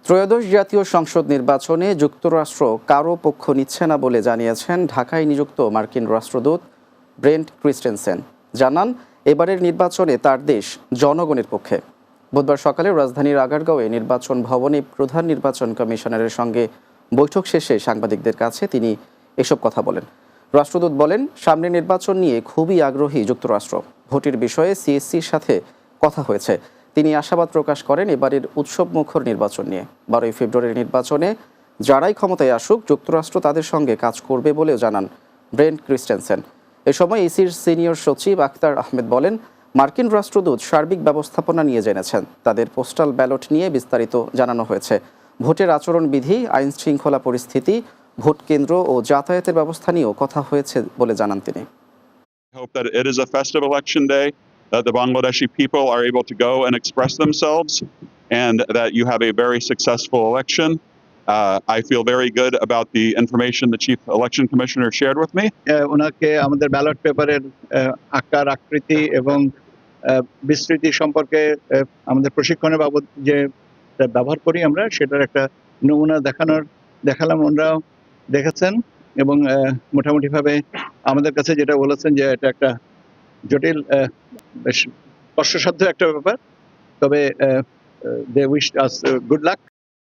ত্রয়োদশ জাতীয় সংসদ নির্বাচনে যুক্তরাষ্ট্র কারও পক্ষ নিচ্ছে না বলে জানিয়েছেন ঢাকায় নিযুক্ত মার্কিন রাষ্ট্রদূত ব্রেন্ট ক্রিস্টেনসেন। জানান, এবারের নির্বাচনে তার দেশ জনগণের পক্ষে। বুধবার সকালে রাজধানীর আগারগাঁওয়ে নির্বাচন ভবনে প্রধান নির্বাচন কমিশনারের সঙ্গে বৈঠক শেষে সাংবাদিকদের কাছে তিনি এসব কথা বলেন। রাষ্ট্রদূত বলেন, সামনে নির্বাচন নিয়ে খুবই আগ্রহী যুক্তরাষ্ট্র। ভোটের বিষয়ে সিএসসির সাথে কথা হয়েছে। তিনি আশাবাদ প্রকাশ করেন এবারের উৎসবমুখর নির্বাচন নিয়ে। 12ই ফেব্রুয়ারির নির্বাচনে যারাই ক্ষমতায় আসুক, যুক্তরাষ্ট্র তাদের সঙ্গে কাজ করবে বলেও জানান ব্রেন্ট ক্রিস্টেনসেন। এ সময় ইসির সিনিয়র সচিব আখতার আহমেদ বলেন, মার্কিন রাষ্ট্রদূত সার্বিক ব্যবস্থাপনা নিয়ে জেনেছেন। তাদের পোস্টাল ব্যালট নিয়ে বিস্তারিত জানানো হয়েছে। ভোটের আচরণবিধি, আইন শৃঙ্খলা পরিস্থিতি, ভোট কেন্দ্র ও যাতায়াতের ব্যবস্থা নিয়েও কথা হয়েছে বলে জানান তিনি। I hope that it is a festive election day, that the Bangladeshi people are able to go and express themselves, and that you have a very successful election. I feel very good about the information the Chief Election Commissioner shared with me. ওনাকে আমাদের ballot পেপারের আকার, আকৃতি এবং বিস্তৃতি সম্পর্কে আমাদের প্রশিক্ষণের বাবদ যে ব্যবহার করি আমরা, সেটার একটা নমুনা দেখালাম। ওনারাও দেখেছেন এবং মোটামুটিভাবে আমাদের কাছে যেটা বলেছেন যে এটা একটা জটিল, বেশ কষ্টসাধ্য একটা ব্যাপার, তবে they wish us good lakh.